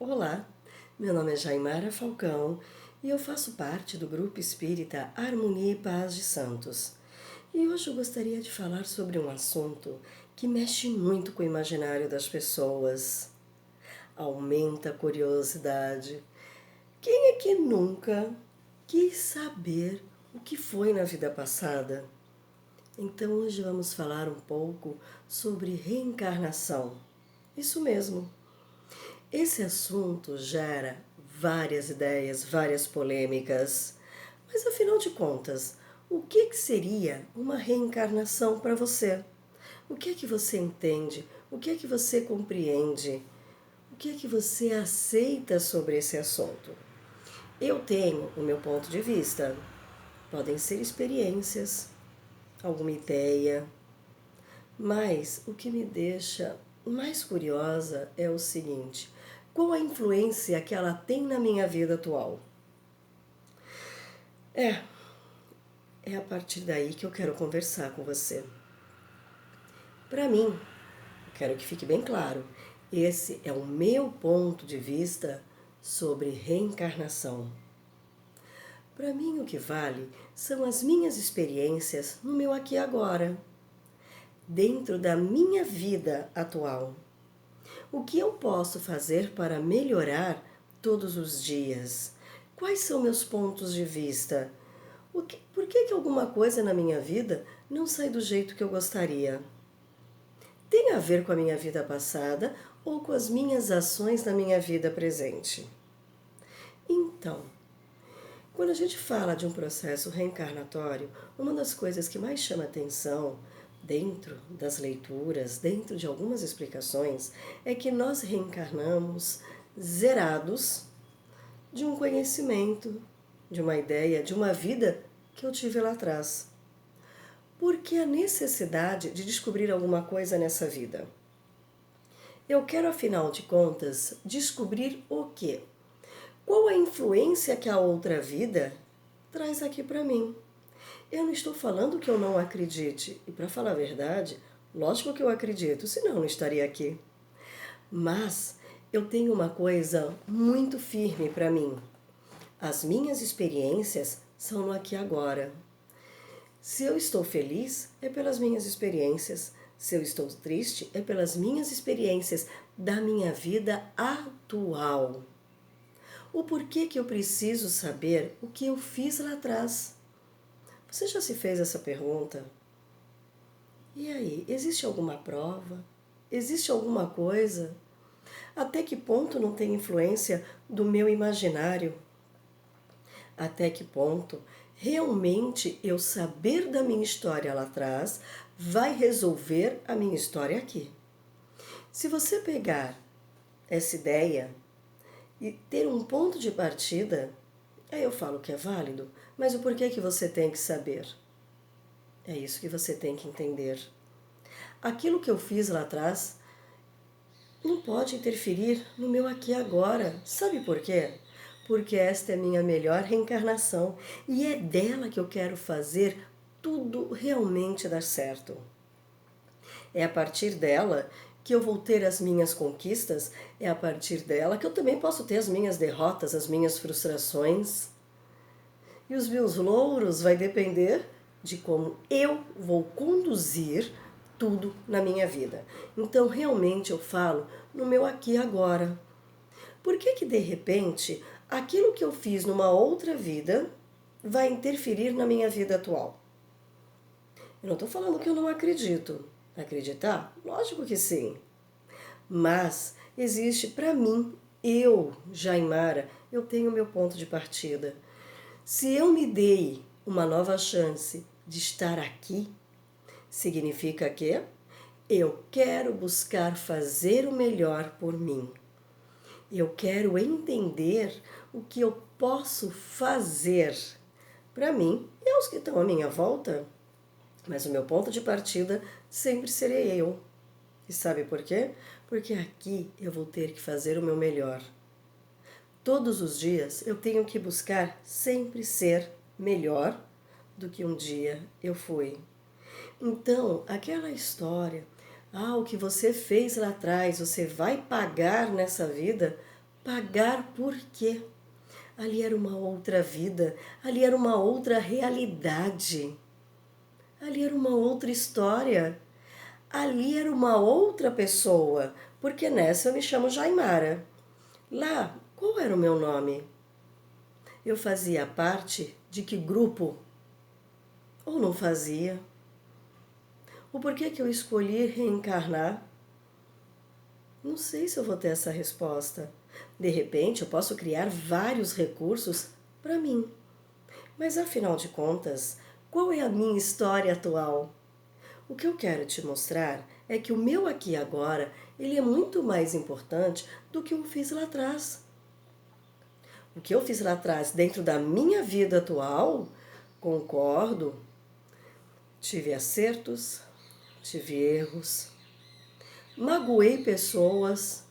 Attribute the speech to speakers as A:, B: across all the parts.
A: Olá, meu nome é Jaimara Falcão e eu faço parte do grupo espírita Harmonia e Paz de Santos. E hoje eu gostaria de falar sobre um assunto que mexe muito com o imaginário das pessoas. Aumenta a curiosidade. Quem é que nunca quis saber o que foi na vida passada? Então hoje vamos falar um pouco sobre reencarnação. Isso mesmo. Esse assunto gera várias ideias, várias polêmicas. Mas afinal de contas, o que seria uma reencarnação para você? O que é que você entende? O que é que você compreende? O que é que você aceita sobre esse assunto? Eu tenho o meu ponto de vista. Podem ser experiências, alguma ideia, mas o que me deixa mais curiosa é o seguinte: qual a influência que ela tem na minha vida atual? É, é a partir daí que eu quero conversar com você. Para mim, quero que fique bem claro, esse é o meu ponto de vista sobre reencarnação. Para mim, o que vale são as minhas experiências no meu aqui e agora, dentro da minha vida atual. O que eu posso fazer para melhorar todos os dias? Quais são meus pontos de vista? Por que alguma coisa na minha vida não sai do jeito que eu gostaria? Tem a ver com a minha vida passada ou com as minhas ações na minha vida presente? Então, quando a gente fala de um processo reencarnatório, uma das coisas que mais chama atenção dentro das leituras, dentro de algumas explicações, é que nós reencarnamos zerados de um conhecimento, de uma ideia, de uma vida que eu tive lá atrás. Por que a necessidade de descobrir alguma coisa nessa vida? Eu quero, afinal de contas, descobrir o quê? Qual a influência que a outra vida traz aqui para mim? Eu não estou falando que eu não acredite, e para falar a verdade, lógico que eu acredito, senão eu não estaria aqui. Mas eu tenho uma coisa muito firme para mim. As minhas experiências são no aqui e agora. Se eu estou feliz, é pelas minhas experiências. Se eu estou triste, é pelas minhas experiências da minha vida atual. O porquê que eu preciso saber o que eu fiz lá atrás? Você já se fez essa pergunta? E aí, existe alguma prova? Existe alguma coisa? Até que ponto não tem influência do meu imaginário? Até que ponto realmente eu saber da minha história lá atrás vai resolver a minha história aqui? Se você pegar essa ideia e ter um ponto de partida, aí eu falo que é válido, mas o porquê que você tem que saber? É isso que você tem que entender. Aquilo que eu fiz lá atrás não pode interferir no meu aqui e agora. Sabe por quê? Porque esta é a minha melhor reencarnação e é dela que eu quero fazer tudo realmente dar certo. É a partir dela que eu vou ter as minhas conquistas, é a partir dela que eu também posso ter as minhas derrotas, as minhas frustrações. E os meus louros vai depender de como eu vou conduzir tudo na minha vida. Então, realmente eu falo no meu aqui e agora. Por que que de repente aquilo que eu fiz numa outra vida vai interferir na minha vida atual? Eu não estou falando que eu não acredito. Acreditar? Lógico que sim. Mas existe para mim, eu, Jaimara, eu tenho meu ponto de partida. Se eu me dei uma nova chance de estar aqui, significa que eu quero buscar fazer o melhor por mim. Eu quero entender o que eu posso fazer para mim e aos que estão à minha volta. Mas o meu ponto de partida sempre serei eu. E sabe por quê? Porque aqui eu vou ter que fazer o meu melhor. Todos os dias eu tenho que buscar sempre ser melhor do que um dia eu fui. Então, aquela história, o que você fez lá atrás, você vai pagar nessa vida, Pagar por quê? Ali era uma outra vida, ali era uma outra realidade, ali era uma outra história, ali era uma outra pessoa, porque nessa eu me chamo Jaimara. Lá, qual era o meu nome? Eu fazia parte de que grupo? Ou não fazia? O porquê que eu escolhi reencarnar? Não sei se eu vou ter essa resposta. De repente, eu posso criar vários recursos para mim. Mas afinal de contas, qual é a minha história atual? O que eu quero te mostrar é que o meu aqui e agora, ele é muito mais importante do que eu fiz lá atrás. O que eu fiz lá atrás dentro da minha vida atual, concordo, tive acertos, tive erros, magoei pessoas,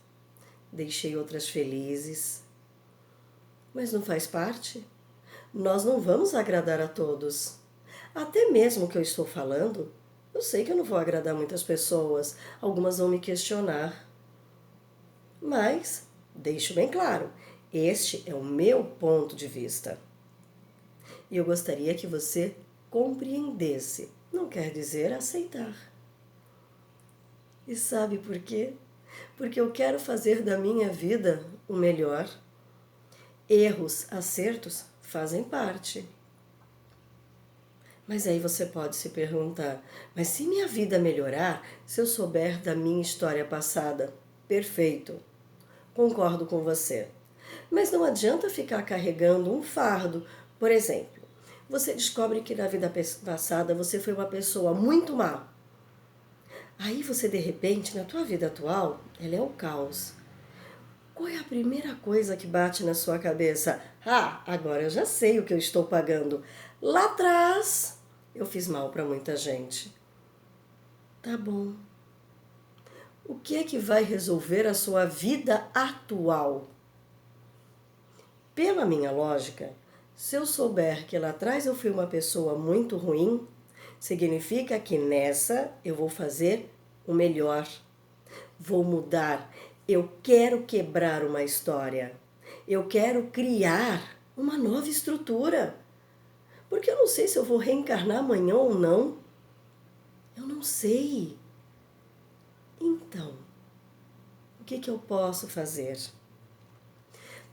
A: deixei outras felizes, mas não faz parte? Nós não vamos agradar a todos. Até mesmo o que eu estou falando, eu sei que eu não vou agradar muitas pessoas, algumas vão me questionar. Mas, deixo bem claro, este é o meu ponto de vista. E eu gostaria que você compreendesse, não quer dizer aceitar. E sabe por quê? Porque eu quero fazer da minha vida o melhor. Erros, acertos fazem parte. Mas aí você pode se perguntar, mas se minha vida melhorar, se eu souber da minha história passada? Perfeito, concordo com você. Mas não adianta ficar carregando um fardo. Por exemplo, você descobre que na vida passada você foi uma pessoa muito má. Aí você, de repente, na tua vida atual, ela é o caos. Qual é a primeira coisa que bate na sua cabeça? Ah, agora eu já sei o que eu estou pagando. Lá atrás, eu fiz mal para muita gente. Tá bom. O que é que vai resolver a sua vida atual? Pela minha lógica, se eu souber que lá atrás eu fui uma pessoa muito ruim, significa que nessa eu vou fazer o melhor. Vou mudar. Eu quero quebrar uma história. Eu quero criar uma nova estrutura. Porque eu não sei se eu vou reencarnar amanhã ou não. Eu não sei. Então, o que eu posso fazer?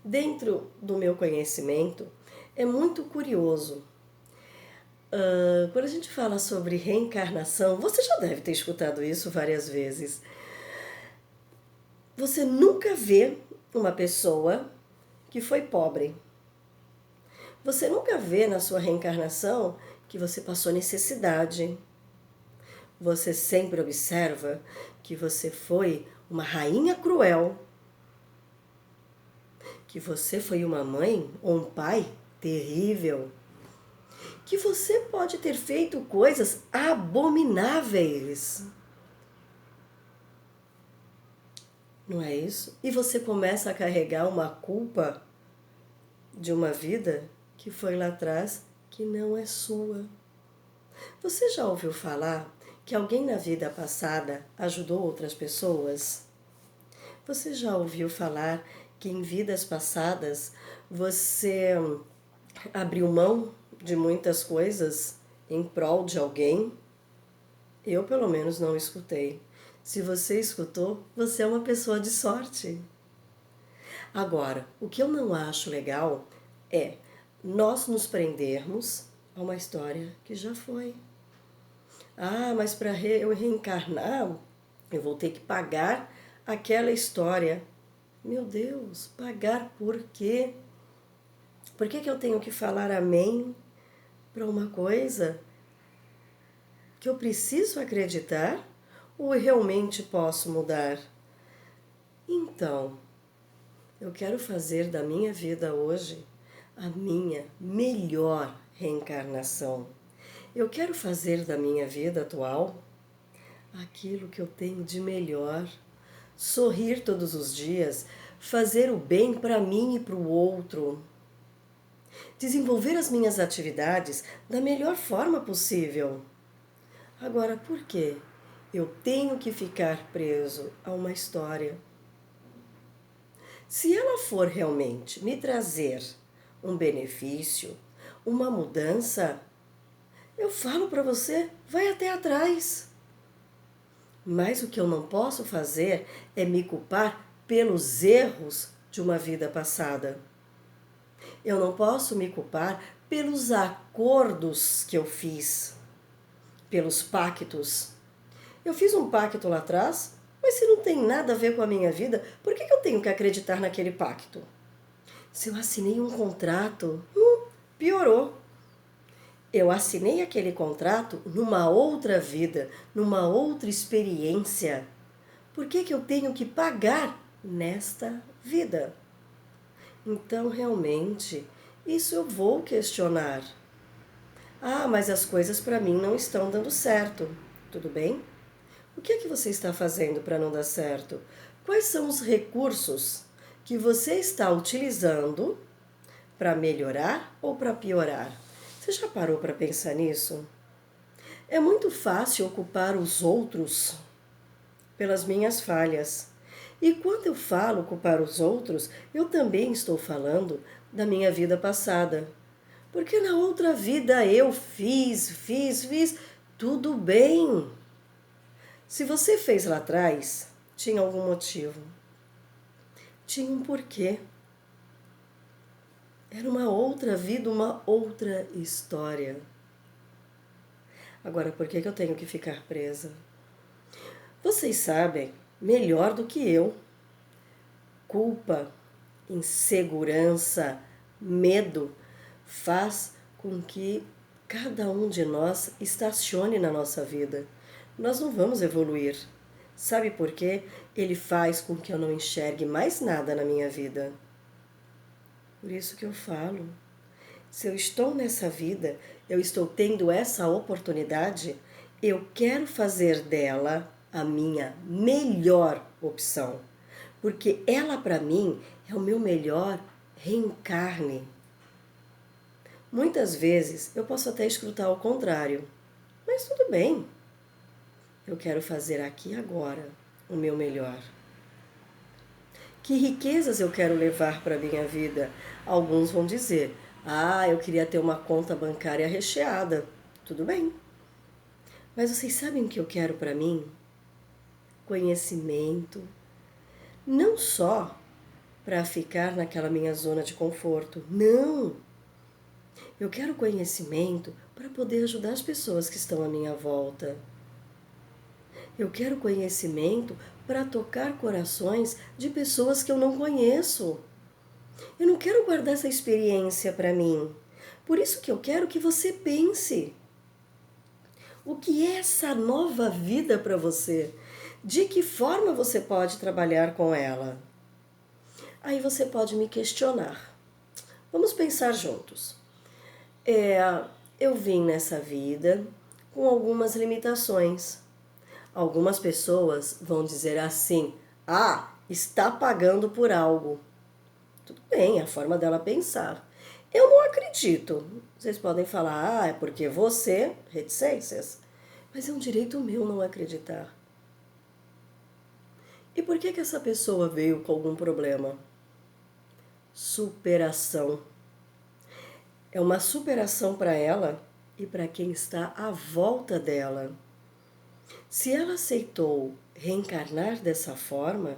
A: Dentro do meu conhecimento, é muito curioso. Quando a gente fala sobre reencarnação, você já deve ter escutado isso várias vezes. Você nunca vê uma pessoa que foi pobre. Você nunca vê na sua reencarnação que você passou necessidade. Você sempre observa que você foi uma rainha cruel, que você foi uma mãe ou um pai terrível, que você pode ter feito coisas abomináveis. Não é isso? E você começa a carregar uma culpa de uma vida que foi lá atrás que não é sua. Você já ouviu falar que alguém na vida passada ajudou outras pessoas? Você já ouviu falar que em vidas passadas você abriu mão de muitas coisas em prol de alguém? Eu, pelo menos, não escutei. Se você escutou, você é uma pessoa de sorte. Agora, o que eu não acho legal é nós nos prendermos a uma história que já foi. Ah, mas para eu reencarnar, eu vou ter que pagar aquela história. Meu Deus, pagar por quê? Por que eu tenho que falar amém para uma coisa que eu preciso acreditar ou eu realmente posso mudar? Então, eu quero fazer da minha vida hoje a minha melhor reencarnação. Eu quero fazer da minha vida atual aquilo que eu tenho de melhor. Sorrir todos os dias, fazer o bem para mim e para o outro. Desenvolver as minhas atividades da melhor forma possível. Agora, por quê? Eu tenho que ficar preso a uma história. Se ela for realmente me trazer um benefício, uma mudança, eu falo para você, vai até atrás. Mas o que eu não posso fazer é me culpar pelos erros de uma vida passada. Eu não posso me culpar pelos acordos que eu fiz, pelos pactos. Eu fiz um pacto lá atrás, mas se não tem nada a ver com a minha vida, por que eu tenho que acreditar naquele pacto? Se eu assinei um contrato, piorou. Eu assinei aquele contrato numa outra vida, numa outra experiência. Por que eu tenho que pagar nesta vida? Então, realmente, isso eu vou questionar. Ah, mas as coisas para mim não estão dando certo. Tudo bem? O que é que você está fazendo para não dar certo? Quais são os recursos que você está utilizando para melhorar ou para piorar? Você já parou para pensar nisso? É muito fácil culpar os outros pelas minhas falhas. E quando eu falo culpar os outros, eu também estou falando da minha vida passada. Porque na outra vida eu fiz, tudo bem. Se você fez lá atrás, tinha algum motivo. Tinha um porquê. Era uma outra vida, uma outra história. Agora, por que eu tenho que ficar presa? Vocês sabem, melhor do que eu, culpa, insegurança, medo faz com que cada um de nós estacione na nossa vida. Nós não vamos evoluir. Sabe por quê? Ele faz com que eu não enxergue mais nada na minha vida. Por isso que eu falo. Se eu estou nessa vida, eu estou tendo essa oportunidade, eu quero fazer dela a minha melhor opção. Porque ela, para mim, é o meu melhor reencarne. Muitas vezes eu posso até escutar o contrário, mas tudo bem. Eu quero fazer aqui agora o meu melhor. Que riquezas eu quero levar para a minha vida? Alguns vão dizer, eu queria ter uma conta bancária recheada. Tudo bem. Mas vocês sabem o que eu quero para mim? Conhecimento. Não só para ficar naquela minha zona de conforto. Não! Eu quero conhecimento para poder ajudar as pessoas que estão à minha volta. Eu quero conhecimento para tocar corações de pessoas que eu não conheço. Eu não quero guardar essa experiência para mim. Por isso que eu quero que você pense. O que é essa nova vida para você? De que forma você pode trabalhar com ela? Aí você pode me questionar. Vamos pensar juntos. Eu vim nessa vida com algumas limitações. Algumas pessoas vão dizer assim, está pagando por algo. Tudo bem, é a forma dela pensar. Eu não acredito. Vocês podem falar, é porque você, reticências. Mas é um direito meu não acreditar. E por que essa pessoa veio com algum problema? Superação. É uma superação para ela e para quem está à volta dela. Se ela aceitou reencarnar dessa forma,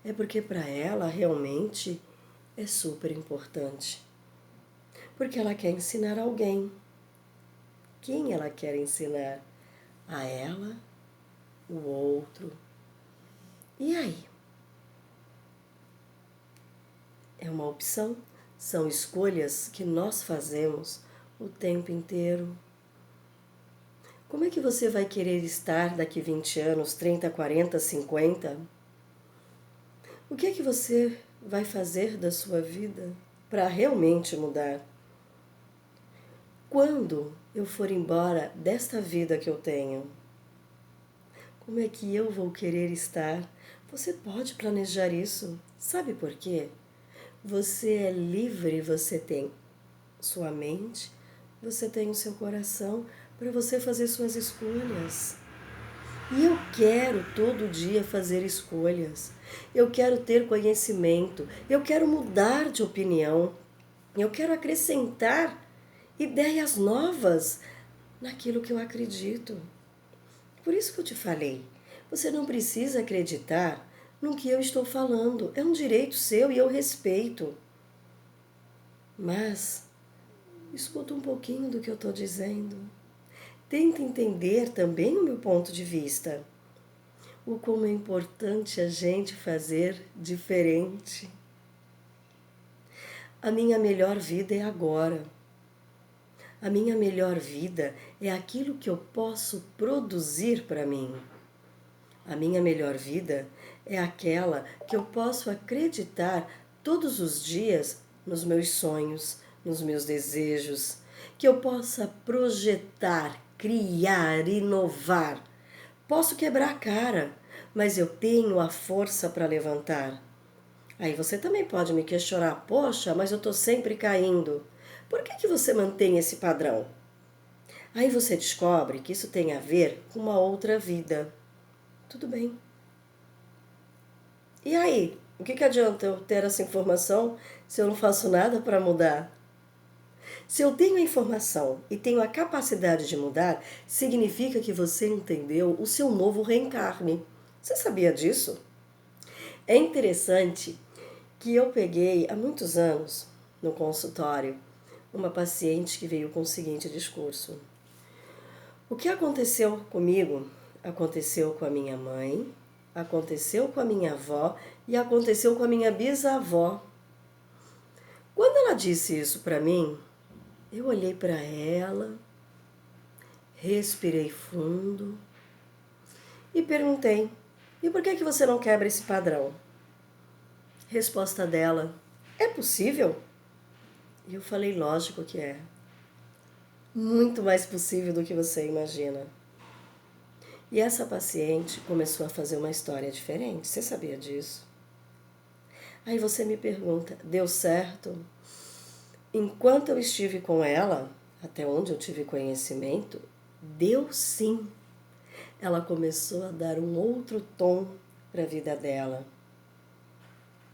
A: é porque para ela realmente é super importante. Porque ela quer ensinar alguém. Quem ela quer ensinar? A ela, o outro. E aí? É uma opção? São escolhas que nós fazemos o tempo inteiro. Como é que você vai querer estar daqui 20 anos, 30, 40, 50? O que é que você vai fazer da sua vida para realmente mudar? Quando eu for embora desta vida que eu tenho, como é que eu vou querer estar? Você pode planejar isso. Sabe por quê? Você é livre, você tem sua mente, você tem o seu coração para você fazer suas escolhas. E eu quero todo dia fazer escolhas. Eu quero ter conhecimento. Eu quero mudar de opinião. Eu quero acrescentar ideias novas naquilo que eu acredito. Por isso que eu te falei, você não precisa acreditar no que eu estou falando. É um direito seu e eu respeito. Mas escuta um pouquinho do que eu estou dizendo. Tenta entender também o meu ponto de vista. O como é importante a gente fazer diferente. A minha melhor vida é agora. A minha melhor vida é aquilo que eu posso produzir para mim. A minha melhor vida é aquela que eu posso acreditar todos os dias nos meus sonhos, nos meus desejos, que eu possa projetar, criar, inovar. Posso quebrar a cara, mas eu tenho a força para levantar. Aí você também pode me questionar, poxa, mas eu estou sempre caindo. Por que você mantém esse padrão? Aí você descobre que isso tem a ver com uma outra vida. Tudo bem. E aí? O que adianta eu ter essa informação se eu não faço nada para mudar? Se eu tenho a informação e tenho a capacidade de mudar, significa que você entendeu o seu novo reencarne. Você sabia disso? É interessante que eu peguei há muitos anos no consultório uma paciente que veio com o seguinte discurso: o que aconteceu comigo aconteceu com a minha mãe, aconteceu com a minha avó e aconteceu com a minha bisavó. Quando ela disse isso para mim, eu olhei para ela, respirei fundo e perguntei: e por que você não quebra esse padrão? Resposta dela: é possível? E eu falei: lógico que é. Muito mais possível do que você imagina. E essa paciente começou a fazer uma história diferente. Você sabia disso? Aí você me pergunta: deu certo? Enquanto eu estive com ela, até onde eu tive conhecimento, deu sim. Ela começou a dar um outro tom para a vida dela.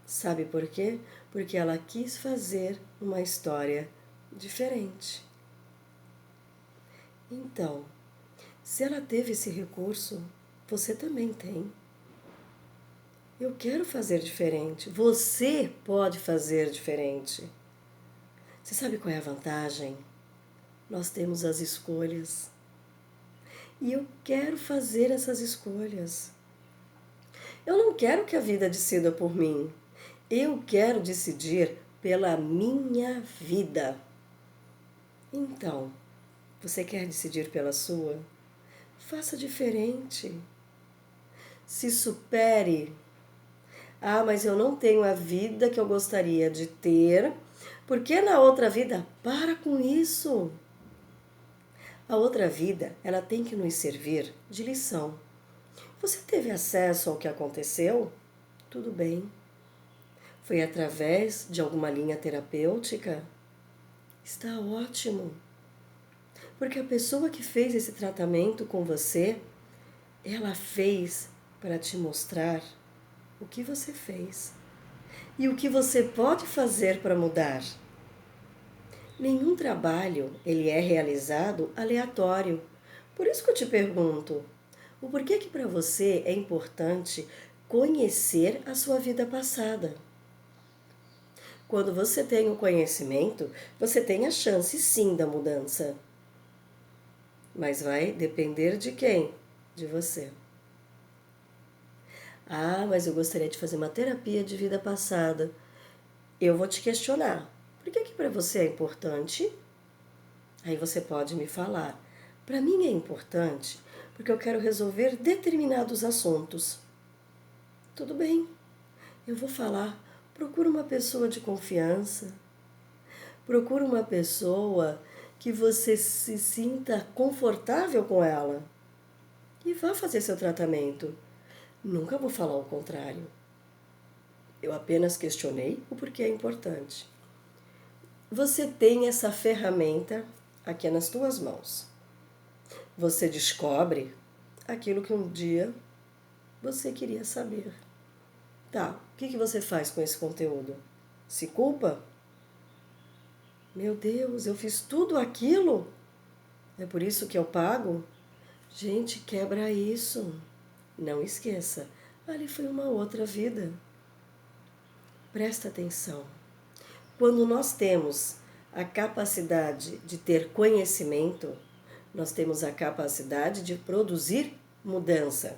A: Sabe por quê? Porque ela quis fazer uma história diferente. Então, se ela teve esse recurso, você também tem. Eu quero fazer diferente. Você pode fazer diferente. Você sabe qual é a vantagem? Nós temos as escolhas. E eu quero fazer essas escolhas. Eu não quero que a vida decida por mim. Eu quero decidir pela minha vida. Então, você quer decidir pela sua? Faça diferente. Se supere. Ah, mas eu não tenho a vida que eu gostaria de ter, porque na outra vida, para com isso. A outra vida, ela tem que nos servir de lição. Você teve acesso ao que aconteceu? Tudo bem. Foi através de alguma linha terapêutica? Está ótimo. Porque a pessoa que fez esse tratamento com você, ela fez para te mostrar o que você fez e o que você pode fazer para mudar. Nenhum trabalho ele é realizado aleatório. Por isso que eu te pergunto, o porquê que para você é importante conhecer a sua vida passada? Quando você tem o conhecimento, você tem a chance sim da mudança. Mas vai depender de quem? De você. Ah, mas eu gostaria de fazer uma terapia de vida passada. Eu vou te questionar. Por que para você é importante? Aí você pode me falar. Para mim é importante porque eu quero resolver determinados assuntos. Tudo bem. Eu vou falar. Procura uma pessoa de confiança. Procura uma pessoa que você se sinta confortável com ela. E vá fazer seu tratamento. Nunca vou falar o contrário. Eu apenas questionei o porquê é importante. Você tem essa ferramenta aqui nas tuas mãos. Você descobre aquilo que um dia você queria saber. Tá, o que você faz com esse conteúdo? Se culpa? Meu Deus, eu fiz tudo aquilo? É por isso que eu pago? Gente, quebra isso. Não esqueça, ali foi uma outra vida. Presta atenção. Quando nós temos a capacidade de ter conhecimento, nós temos a capacidade de produzir mudança.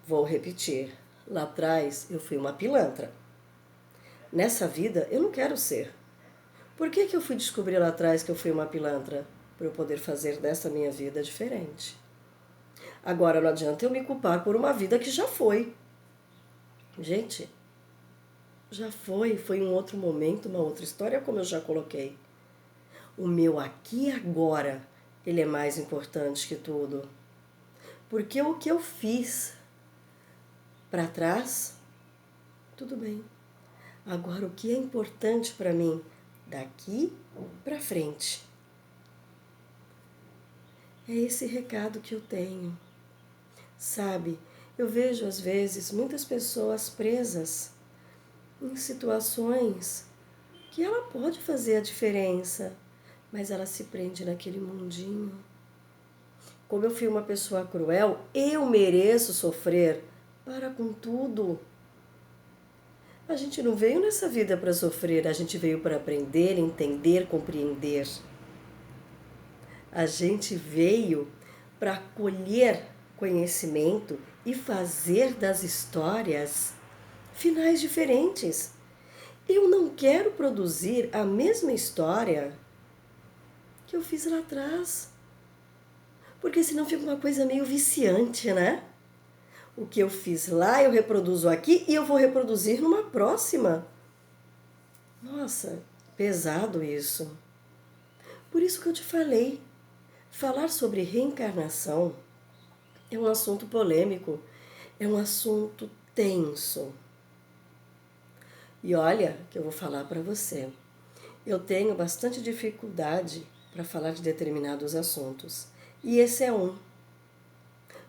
A: Vou repetir. Lá atrás eu fui uma pilantra. Nessa vida eu não quero ser. Por que eu fui descobrir lá atrás que eu fui uma pilantra? Para eu poder fazer dessa minha vida diferente. Agora não adianta eu me culpar por uma vida que já foi. Gente, já foi um outro momento, uma outra história, como eu já coloquei. O meu aqui e agora, ele é mais importante que tudo. Porque o que eu fiz para trás, tudo bem. Agora, o que é importante para mim, daqui para frente. É esse recado que eu tenho. Sabe, eu vejo às vezes muitas pessoas presas em situações que ela pode fazer a diferença, mas ela se prende naquele mundinho. Como eu fui uma pessoa cruel, eu mereço sofrer. Para com tudo. A gente não veio nessa vida para sofrer, a gente veio para aprender, entender, compreender. A gente veio para colher conhecimento e fazer das histórias finais diferentes. Eu não quero produzir a mesma história que eu fiz lá atrás. Porque senão fica uma coisa meio viciante, né? O que eu fiz lá eu reproduzo aqui e eu vou reproduzir numa próxima. Nossa, pesado isso. Por isso que eu te falei, falar sobre reencarnação é um assunto polêmico, é um assunto tenso. E olha que eu vou falar para você, eu tenho bastante dificuldade para falar de determinados assuntos. E esse é um.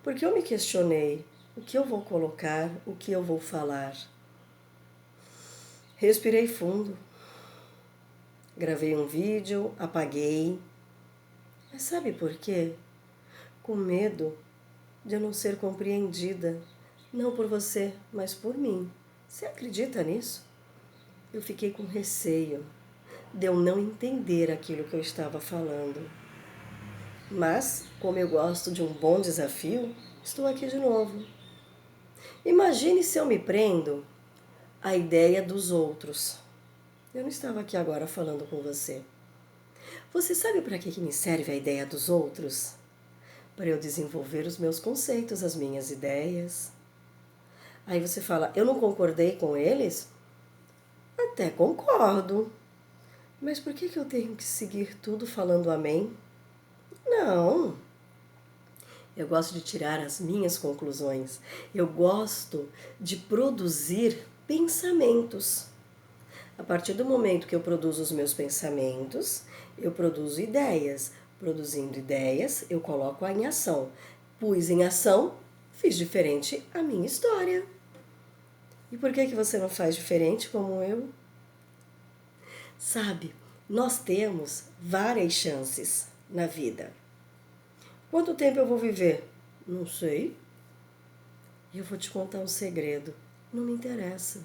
A: Porque eu me questionei, o que eu vou colocar, o que eu vou falar. Respirei fundo, gravei um vídeo, apaguei. Mas sabe por quê? Com medo de eu não ser compreendida, não por você, mas por mim. Você acredita nisso? Eu fiquei com receio de eu não entender aquilo que eu estava falando. Mas, como eu gosto de um bom desafio, estou aqui de novo. Imagine se eu me prendo à ideia dos outros. Eu não estava aqui agora falando com você. Você sabe para que me serve a ideia dos outros? Para eu desenvolver os meus conceitos, as minhas ideias. Aí você fala, eu não concordei com eles? Até concordo. Mas por que eu tenho que seguir tudo falando amém? Não. Eu gosto de tirar as minhas conclusões. Eu gosto de produzir pensamentos. A partir do momento que eu produzo os meus pensamentos, eu produzo ideias. Produzindo ideias, eu coloco em ação. Pus em ação, fiz diferente a minha história. E por que você não faz diferente como eu? Sabe, nós temos várias chances na vida. Quanto tempo eu vou viver? Não sei. E eu vou te contar um segredo. Não me interessa.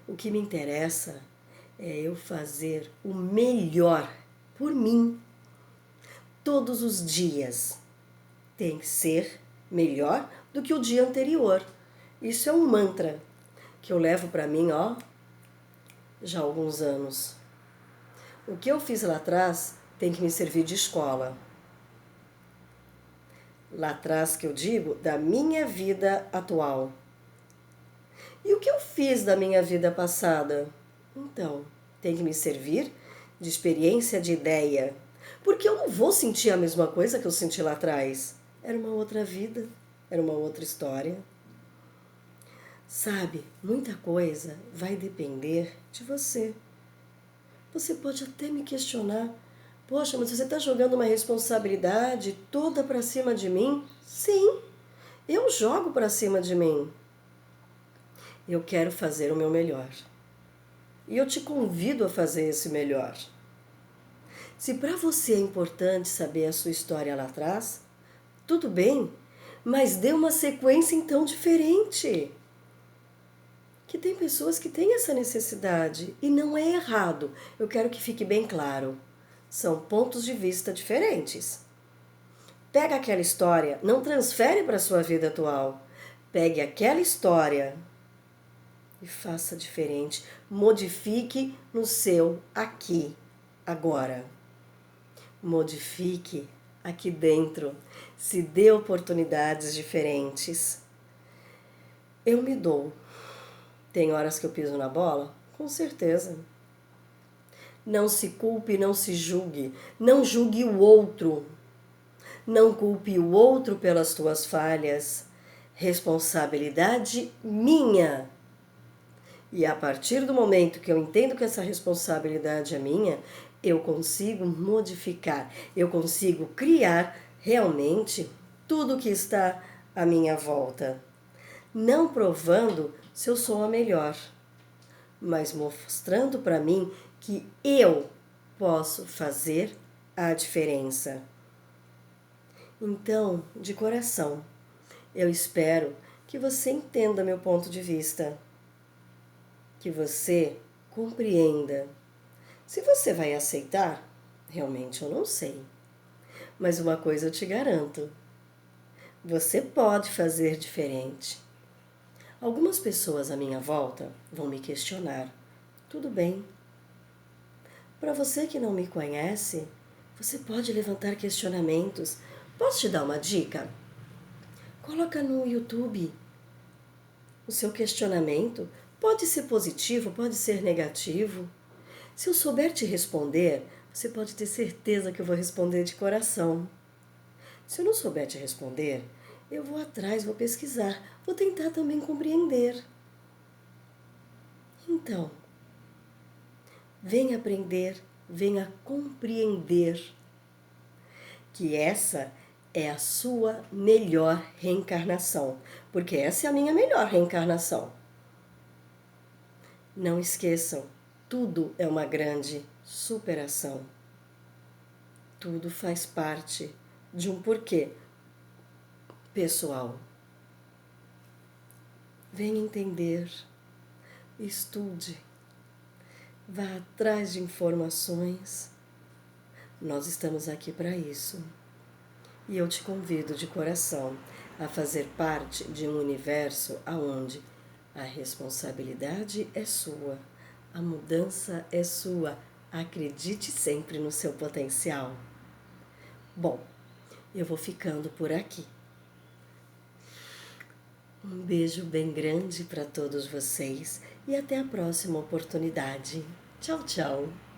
A: O que me interessa é eu fazer o melhor por mim. Todos os dias tem que ser melhor do que o dia anterior. Isso é um mantra que eu levo para mim, já há alguns anos. O que eu fiz lá atrás tem que me servir de escola. Lá atrás que eu digo da minha vida atual. E o que eu fiz da minha vida passada? Então, tem que me servir de experiência, de ideia. Porque eu não vou sentir a mesma coisa que eu senti lá atrás. Era uma outra vida, era uma outra história. Sabe, muita coisa vai depender de você. Você pode até me questionar, poxa, mas você está jogando uma responsabilidade toda para cima de mim? Sim, eu jogo para cima de mim. Eu quero fazer o meu melhor. E eu te convido a fazer esse melhor. Se para você é importante saber a sua história lá atrás, tudo bem, mas dê uma sequência então diferente. Que tem pessoas que têm essa necessidade e não é errado. Eu quero que fique bem claro. São pontos de vista diferentes. Pega aquela história, não transfere para a sua vida atual. Pegue aquela história e faça diferente. Modifique no seu aqui, agora. Modifique aqui dentro. Se dê oportunidades diferentes. Eu me dou. Tem horas que eu piso na bola? Com certeza. Não se culpe, não se julgue. Não julgue o outro. Não culpe o outro pelas tuas falhas. Responsabilidade minha. E a partir do momento que eu entendo que essa responsabilidade é minha, eu consigo modificar, eu consigo criar realmente tudo que está à minha volta. Não provando se eu sou a melhor, mas mostrando para mim que eu posso fazer a diferença. Então, de coração, eu espero que você entenda meu ponto de vista, que você compreenda. Se você vai aceitar, realmente eu não sei. Mas uma coisa eu te garanto: você pode fazer diferente. Algumas pessoas à minha volta vão me questionar. Tudo bem. Para você que não me conhece, você pode levantar questionamentos. Posso te dar uma dica? Coloca no YouTube o seu questionamento. Pode ser positivo, pode ser negativo. Se eu souber te responder, você pode ter certeza que eu vou responder de coração. Se eu não souber te responder, eu vou atrás, vou pesquisar, vou tentar também compreender. Então, venha aprender, venha compreender que essa é a sua melhor reencarnação, porque essa é a minha melhor reencarnação. Não esqueçam, tudo é uma grande superação. Tudo faz parte de um porquê pessoal. Venha entender, estude, vá atrás de informações. Nós estamos aqui para isso. E eu te convido de coração a fazer parte de um universo onde a responsabilidade é sua, a mudança é sua. Acredite sempre no seu potencial. Bom, eu vou ficando por aqui. Um beijo bem grande para todos vocês e até a próxima oportunidade. Tchau, tchau!